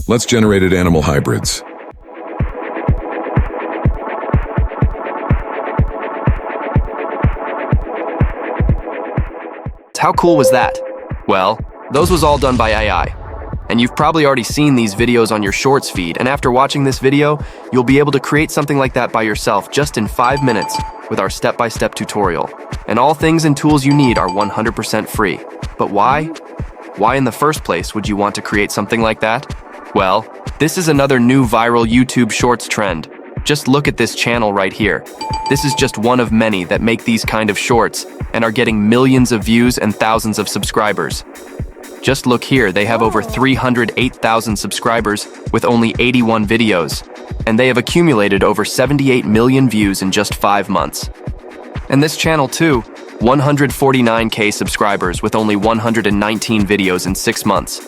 Let's generate animal hybrids. How cool was that? Well, those was all done by AI. And you've probably already seen these videos on your Shorts feed, and after watching this video, you'll be able to create something like that by yourself just in 5 minutes with our step-by-step tutorial. And all things and tools you need are 100% free. But why? Why in the first place would you want to create something like that? Well, this is another new viral YouTube Shorts trend. Just look at this channel right here. This is just one of many that make these kind of shorts and are getting millions of views and thousands of subscribers. Just look here, they have over 308,000 subscribers with only 81 videos, and they have accumulated over 78 million views in just 5 months. And this channel too, 149K subscribers with only 119 videos in 6 months.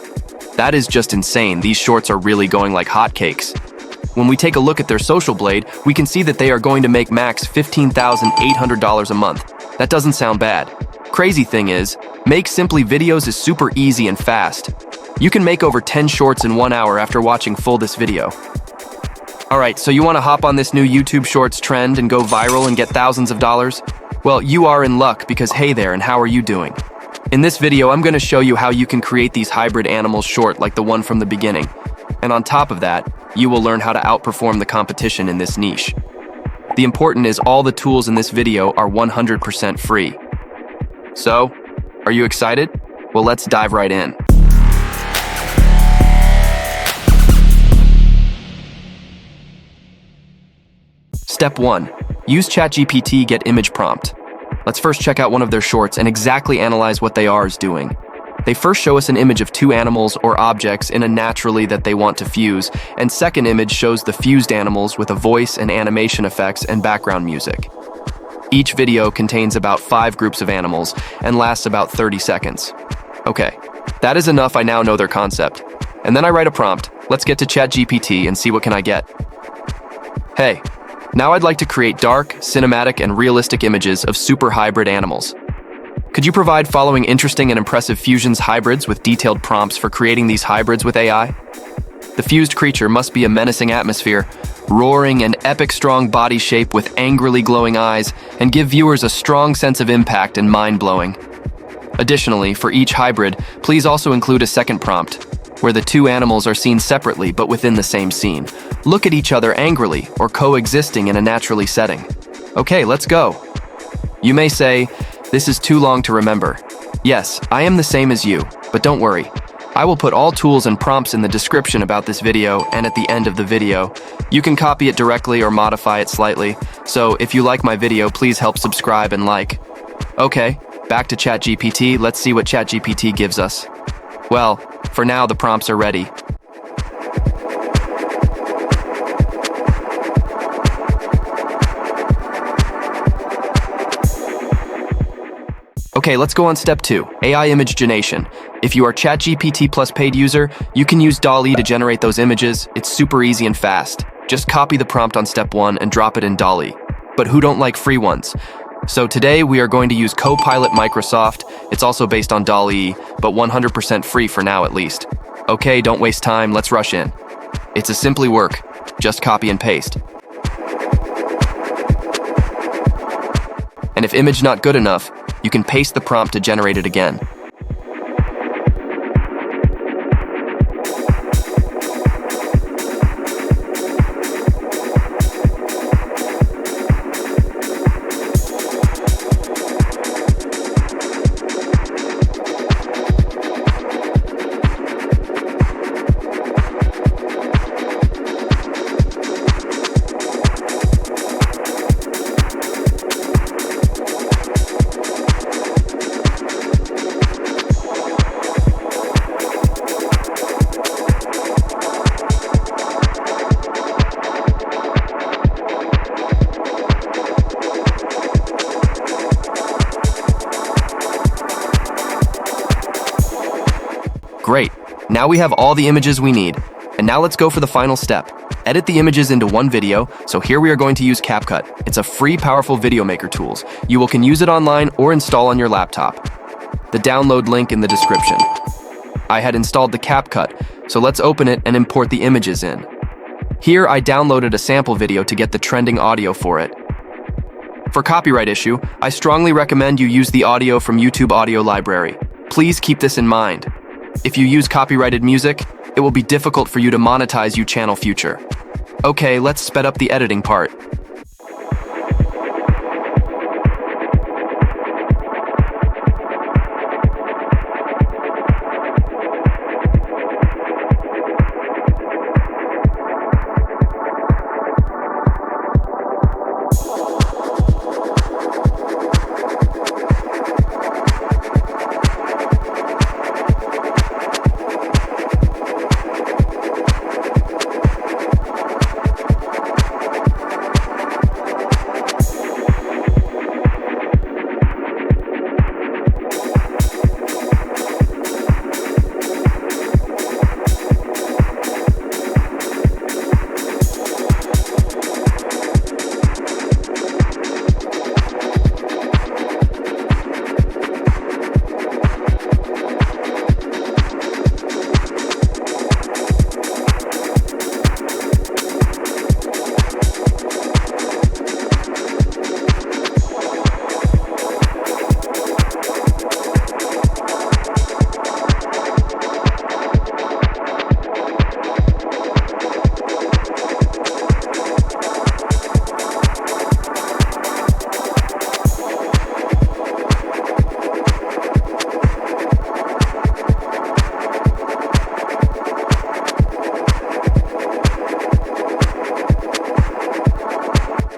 That is just insane. These shorts are really going like hotcakes. When we take a look at their social blade, we can see that they are going to make max $15,800 a month. That doesn't sound bad. Crazy thing is, make simply videos is super easy and fast. You can make over 10 shorts in 1 hour after watching full this video. Alright, so you want to hop on this new YouTube Shorts trend and go viral and get thousands of dollars? Well, you are in luck because hey there, and how are you doing? In this video, I'm going to show you how you can create these hybrid animals short like the one from the beginning. And on top of that, you will learn how to outperform the competition in this niche. The important is all the tools in this video are 100% free. So, are you excited? Well, let's dive right in. Step 1. Use Chatgpt Get Image Prompt. Let's first check out one of their shorts and exactly analyze what they are doing. They first show us an image of 2 animals or objects in a naturally that they want to fuse, and second image shows the fused animals with a voice and animation effects and background music. Each video contains about 5 groups of animals and lasts about 30 seconds. Okay, that is enough. I now know their concept. And then I write a prompt. Let's get to ChatGPT and see what can I get. Hey, now I'd like to create dark, cinematic, and realistic images of super hybrid animals. Could you provide following interesting and impressive fusions hybrids with detailed prompts for creating these hybrids with AI? The fused creature must be a menacing atmosphere, roaring and epic strong body shape with angrily glowing eyes, and give viewers a strong sense of impact and mind-blowing. Additionally, for each hybrid, please also include a second prompt, where the 2 animals are seen separately but within the same scene. Look at each other angrily or coexisting in a naturally setting. Okay, let's go. You may say, this is too long to remember. Yes, I am the same as you, but don't worry. I will put all tools and prompts in the description about this video and at the end of the video. You can copy it directly or modify it slightly. So if you like my video, please help subscribe and like. Okay, back to ChatGPT. Let's see what ChatGPT gives us. Well, for now the prompts are ready. Okay, let's go on step 2, AI image generation. If you are ChatGPT Plus paid user, you can use DALL-E to generate those images. It's super easy and fast. Just copy the prompt on step 1 and drop it in DALL-E. But who don't like free ones? So today we are going to use Copilot Microsoft. It's also based on DALL-E, but 100% free for now at least. Okay, don't waste time, let's rush in. It's a simply work, just copy and paste. And if image not good enough, you can paste the prompt to generate it again. Great, now we have all the images we need. And now let's go for the final step. Edit the images into one video, so here we are going to use CapCut. It's a free, powerful video maker tools. You can use it online or install on your laptop. The download link in the description. I had installed the CapCut, so let's open it and import the images in. Here, I downloaded a sample video to get the trending audio for it. For copyright issue, I strongly recommend you use the audio from YouTube Audio Library. Please keep this in mind. If you use copyrighted music, it will be difficult for you to monetize your channel future. Okay, let's sped up the editing part.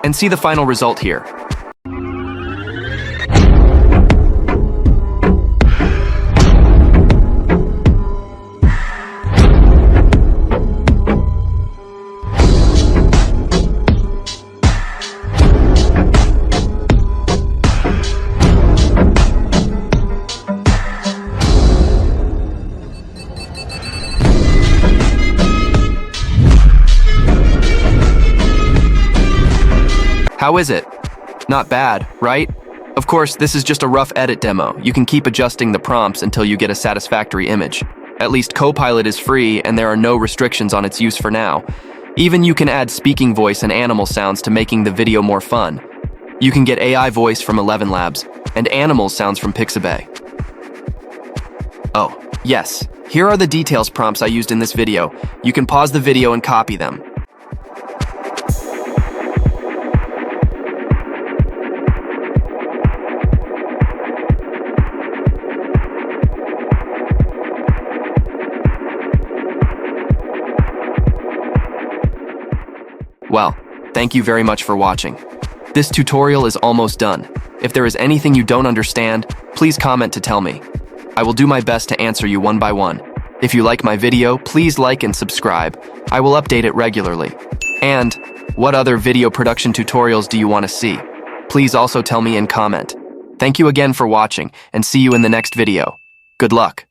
And see the final result here. How is it? Not bad, right? Of course, this is just a rough edit demo. You can keep adjusting the prompts until you get a satisfactory image. At least Copilot is free and there are no restrictions on its use for now. Even you can add speaking voice and animal sounds to making the video more fun. You can get AI voice from 11 Labs and animal sounds from Pixabay. Oh, yes. Here are the details prompts I used in this video. You can pause the video and copy them. Well, thank you very much for watching. This tutorial is almost done. If there is anything you don't understand, please comment to tell me. I will do my best to answer you one by one. If you like my video, please like and subscribe. I will update it regularly. And what other video production tutorials do you want to see? Please also tell me in comment. Thank you again for watching and see you in the next video. Good luck.